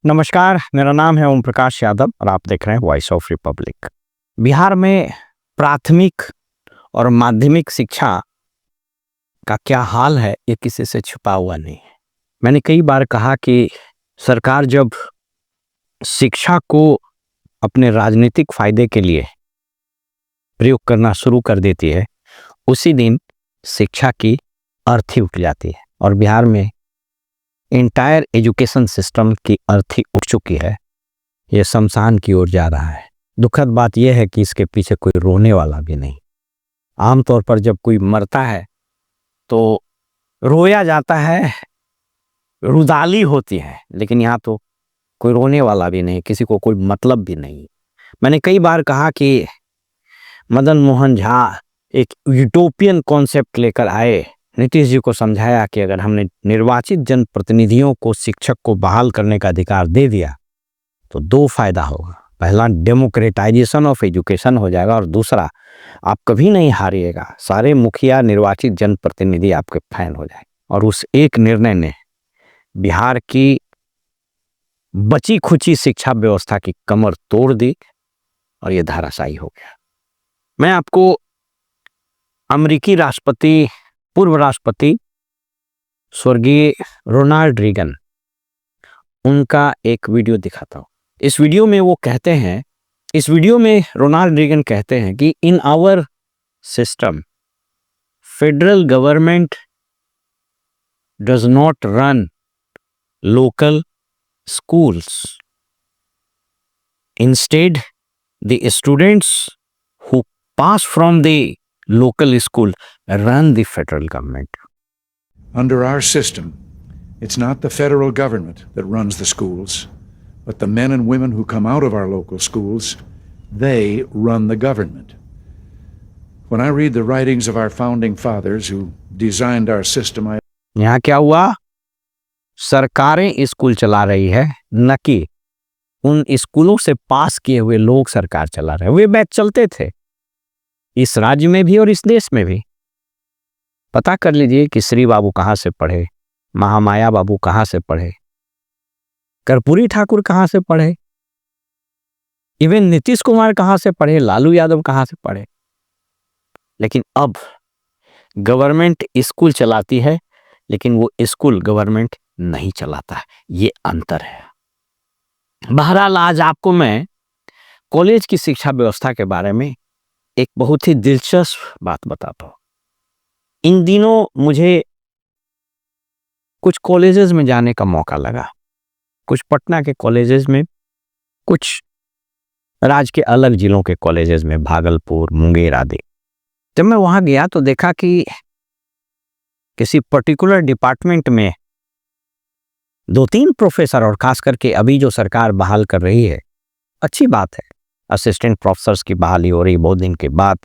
नमस्कार, मेरा नाम है ओम प्रकाश यादव और आप देख रहे हैं वॉइस ऑफ रिपब्लिक। बिहार में प्राथमिक और माध्यमिक शिक्षा का क्या हाल है, ये किसी से छुपा हुआ नहीं है। मैंने कई बार कहा कि सरकार जब शिक्षा को अपने राजनीतिक फायदे के लिए प्रयोग करना शुरू कर देती है, उसी दिन शिक्षा की अर्थी उठ जाती है और बिहार में इंटायर एजुकेशन सिस्टम की अर्थी उठ चुकी है। ये शमशान की ओर जा रहा है। दुखद बात यह है कि इसके पीछे कोई रोने वाला भी नहीं। आमतौर पर जब कोई मरता है तो रोया जाता है, रुदाली होती है, लेकिन यहाँ तो कोई रोने वाला भी नहीं, किसी को कोई मतलब भी नहीं। मैंने कई बार कहा कि मदन मोहन झा एक यूटोपियन कॉन्सेप्ट लेकर आए, नीतीश जी को समझाया कि अगर हमने निर्वाचित जनप्रतिनिधियों को शिक्षक को बहाल करने का अधिकार दे दिया तो दो फायदा होगा। पहला, डेमोक्रेटाइजेशन ऑफ एजुकेशन हो जाएगा और दूसरा, आप कभी नहीं हारिएगा, सारे मुखिया निर्वाचित जनप्रतिनिधि आपके फैन हो जाए। और उस एक निर्णय ने बिहार की बची खुची शिक्षा व्यवस्था की कमर तोड़ दी और ये धराशायी हो गया। मैं आपको अमेरिकी राष्ट्रपति, पूर्व राष्ट्रपति स्वर्गीय रोनाल्ड रीगन, उनका एक वीडियो दिखाता हूं। इस वीडियो में वो कहते हैं, इस वीडियो में रोनाल्ड रीगन कहते हैं कि in our system federal government does not run local schools. Instead, the students who pass from the local school run the federal government. Under our system, it's not the federal government that runs the schools, but the men and women who come out of our local schools, they run the government. When I read the writings of our founding fathers who designed our system, यहाँ क्या हुआ? सरकारें school चला रही है, न कि उन स्कूलों से पास किए हुए लोग सरकार चला रहे हैं। वे बैच चलते थे इस राज्य में भी और इस देश में भी। पता कर लीजिए कि श्री बाबू कहाँ से पढ़े, महामाया बाबू कहाँ से पढ़े, कर्पूरी ठाकुर कहाँ से पढ़े, इवन नीतीश कुमार कहाँ से पढ़े, लालू यादव कहाँ से पढ़े। लेकिन अब गवर्नमेंट स्कूल चलाती है, लेकिन वो स्कूल गवर्नमेंट नहीं चलाता है। ये अंतर है। बहरहाल, आज आपको मैं कॉलेज की शिक्षा व्यवस्था के बारे में एक बहुत ही दिलचस्प बात बताता हूं। इन दिनों मुझे कुछ कॉलेजेस में जाने का मौका लगा, कुछ पटना के कॉलेजेस में, कुछ राज्य के अलग जिलों के कॉलेजेस में, भागलपुर, मुंगेर आदि। जब मैं वहां गया तो देखा कि किसी पर्टिकुलर डिपार्टमेंट में 2-3 प्रोफेसर, और खास करके अभी जो सरकार बहाल कर रही है, अच्छी बात है, असिस्टेंट प्रोफेसर्स की बहाली हो रही बहुत दिन के बाद,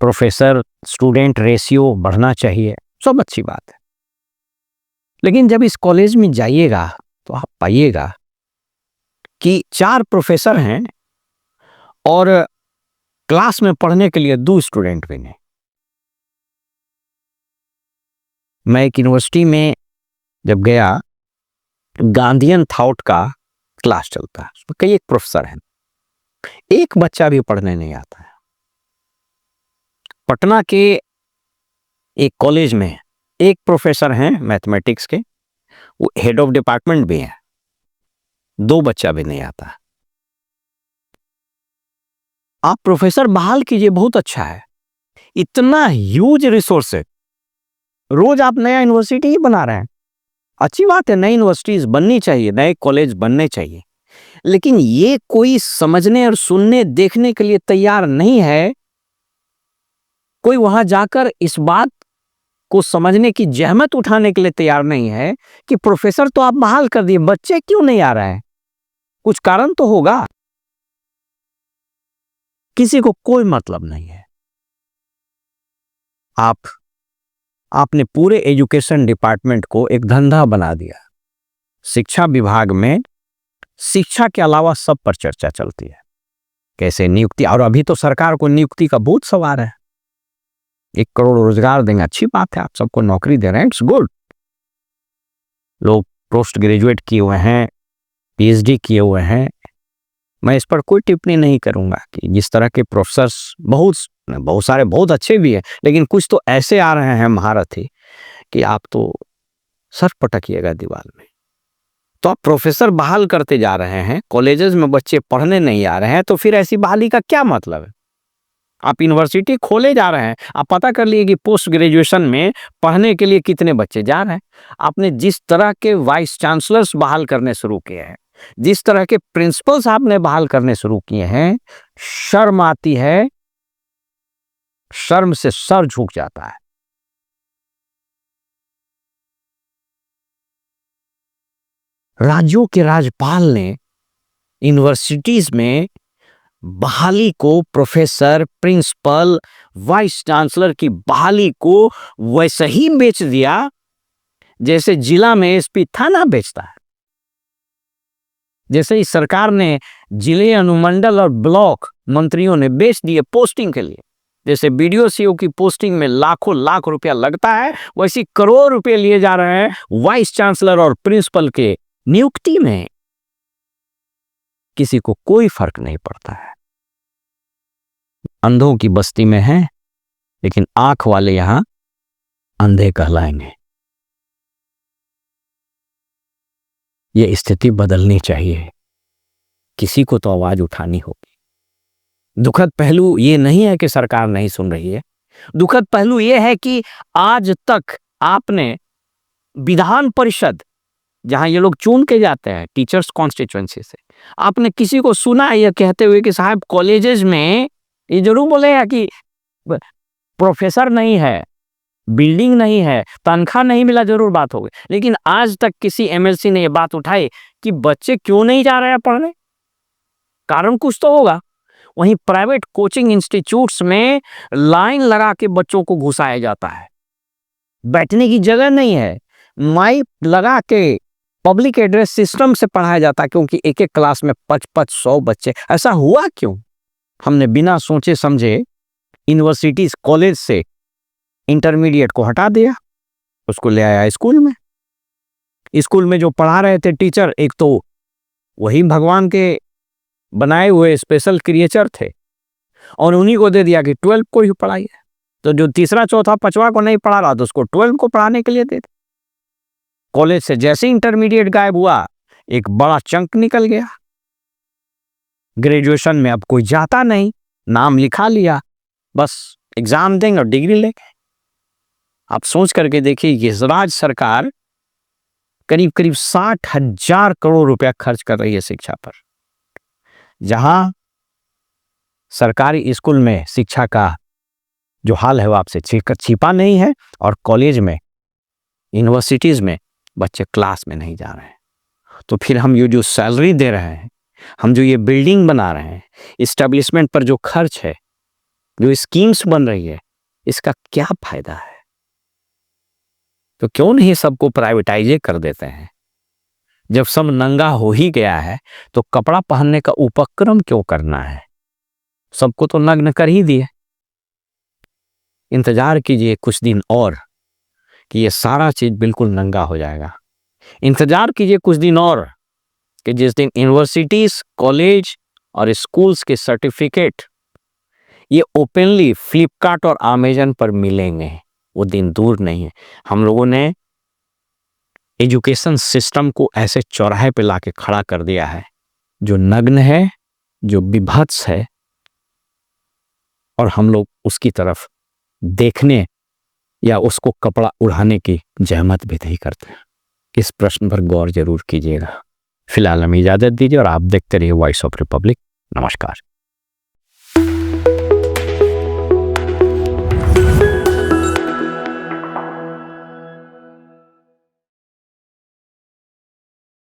प्रोफेसर स्टूडेंट रेशियो बढ़ना चाहिए, सब अच्छी बात है। लेकिन जब इस कॉलेज में जाइएगा तो आप पाइएगा कि 4 प्रोफेसर हैं और क्लास में पढ़ने के लिए 2 स्टूडेंट भी नहीं। मैं एक यूनिवर्सिटी में जब गया, गांधीयन थॉट का क्लास चलता है, उसमें कई एक प्रोफेसर हैं, एक बच्चा भी पढ़ने नहीं आता है। पटना के एक कॉलेज में एक प्रोफेसर हैं मैथमेटिक्स के, वो हेड ऑफ डिपार्टमेंट भी हैं, 2 बच्चा भी नहीं आता। आप प्रोफेसर बहाल कीजिए, बहुत अच्छा है, इतना ह्यूज रिसोर्स है, रोज आप नया यूनिवर्सिटी ही बना रहे हैं, अच्छी बात है, नई यूनिवर्सिटीज बननी चाहिए, नए कॉलेज बनने चाहिए। लेकिन ये कोई समझने और सुनने देखने के लिए तैयार नहीं है, कोई वहां जाकर इस बात को समझने की जहमत उठाने के लिए तैयार नहीं है कि प्रोफेसर तो आप बहाल कर दिए, बच्चे क्यों नहीं आ रहे हैं, कुछ कारण तो होगा। किसी को कोई मतलब नहीं है। आपने पूरे एजुकेशन डिपार्टमेंट को एक धंधा बना दिया। शिक्षा विभाग में शिक्षा के अलावा सब पर चर्चा चलती है, कैसे नियुक्ति, और अभी तो सरकार को नियुक्ति का भूत सवार है। 1 करोड़ रोजगार देंगे, अच्छी बात है, आप सबको नौकरी दे रहे हैं, इट्स गुड। लोग पोस्ट ग्रेजुएट किए हुए हैं, पीएचडी किए हुए हैं। मैं इस पर कोई टिप्पणी नहीं करूंगा कि जिस तरह के प्रोफेसर्स बहुत सारे बहुत अच्छे भी हैं, लेकिन कुछ तो ऐसे आ रहे हैं महारथी कि आप तो सर पटकिएगा दीवार में। तो आप प्रोफेसर बहाल करते जा रहे हैं, कॉलेजेस में बच्चे पढ़ने नहीं आ रहे हैं, तो फिर ऐसी बहाली का क्या मतलब है? आप यूनिवर्सिटी खोले जा रहे हैं, आप पता कर लिए कि पोस्ट ग्रेजुएशन में पढ़ने के लिए कितने बच्चे जा रहे हैं। आपने जिस तरह के वाइस चांसलर्स बहाल करने शुरू किए हैं, जिस तरह के प्रिंसिपल्स आपने बहाल करने शुरू किए हैं, शर्म आती है, शर्म से सर झुक जाता है। राज्यों के राज्यपाल ने यूनिवर्सिटीज में बहाली को, प्रोफेसर, प्रिंसिपल, वाइस चांसलर की बहाली को वैसे ही बेच दिया जैसे जिला में एसपी थाना बेचता है। जैसे ही सरकार ने जिले, अनुमंडल और ब्लॉक मंत्रियों ने बेच दिए पोस्टिंग के लिए। जैसे बीडीओ सीओ की पोस्टिंग में लाखों लाख रुपया लगता है, वैसे करोड़ रुपए लिए जा रहे हैं वाइस चांसलर और प्रिंसिपल के नियुक्ति में। किसी को कोई फर्क नहीं पड़ता है। अंधों की बस्ती में है, लेकिन आंख वाले यहां अंधे कहलाएंगे। यह स्थिति बदलनी चाहिए। किसी को तो आवाज उठानी होगी। दुखद पहलू ये नहीं है कि सरकार नहीं सुन रही है। दुखद पहलू ये है कि आज तक आपने विधान परिषद, जहां ये लोग चुन के जाते हैं टीचर्स कॉन्स्टिट्यूएंसी से, आपने किसी को सुना यह कहते हुए कि साहब कॉलेजेस में ये जरूर बोलेगा कि प्रोफेसर नहीं है, बिल्डिंग नहीं है, तनख्वाह नहीं मिला, जरूर बात होगी। लेकिन आज तक किसी एमएलसी ने यह बात उठाई कि बच्चे क्यों नहीं जा रहे हैं पढ़ने? कारण कुछ तो होगा। वहीं प्राइवेट कोचिंग इंस्टीट्यूट्स में लाइन लगा के बच्चों को घुसाया जाता है, बैठने की जगह नहीं है, माइक लगा के पब्लिक एड्रेस सिस्टम से पढ़ाया जाता है, क्योंकि एक एक क्लास में 500 बच्चे। ऐसा हुआ क्यों? हमने बिना सोचे समझे यूनिवर्सिटीज, कॉलेज से इंटरमीडिएट को हटा दिया, उसको ले आया स्कूल में। स्कूल में जो पढ़ा रहे थे टीचर, एक तो वही भगवान के बनाए हुए स्पेशल क्रिएचर थे, और उन्हीं को दे दिया कि 12 को ही पढ़ाइए। तो जो तीसरा, चौथा, पांचवा को नहीं पढ़ा रहा, तो उसको 12 को पढ़ाने के लिए दे दिया। कॉलेज से जैसे इंटरमीडिएट गायब हुआ, एक बड़ा चंक निकल गया। ग्रेजुएशन में अब कोई जाता नहीं, नाम लिखा लिया, बस एग्जाम देंगे और डिग्री लेंगे। आप सोच करके देखिए, ये राज्य सरकार करीब करीब 60,000 करोड़ रुपया खर्च कर रही है शिक्षा पर। जहां सरकारी स्कूल में शिक्षा का जो हाल है वो आपसे छिपा नहीं है, और कॉलेज में, यूनिवर्सिटीज में बच्चे क्लास में नहीं जा रहे हैं। तो फिर हम ये जो सैलरी दे रहे हैं, हम जो ये बिल्डिंग बना रहे हैं, इस्टेब्लिशमेंट पर जो खर्च है, जो स्कीम्स बन रही है, इसका क्या फायदा है? तो क्यों नहीं सबको प्राइवेटाइज कर देते हैं? जब सब नंगा हो ही गया है तो कपड़ा पहनने का उपक्रम क्यों करना है? सबको तो नग्न कर ही दिए। इंतजार कीजिए कुछ दिन और कि ये सारा चीज बिल्कुल नंगा हो जाएगा। इंतजार कीजिए कुछ दिन और कि जिस दिन यूनिवर्सिटीज, कॉलेज और स्कूल्स के सर्टिफिकेट ये ओपनली फ्लिपकार्ट और अमेजन पर मिलेंगे, वो दिन दूर नहीं है। हम लोगों ने एजुकेशन सिस्टम को ऐसे चौराहे पे लाके खड़ा कर दिया है जो नग्न है, जो विभत्स है, और हम लोग उसकी तरफ देखने या उसको कपड़ा उड़ाने की जहमत भी नहीं करते। इस प्रश्न पर गौर जरूर कीजिएगा। फिलहाल हमें इजाजत दीजिए और आप देखते रहिए वॉइस ऑफ रिपब्लिक। नमस्कार।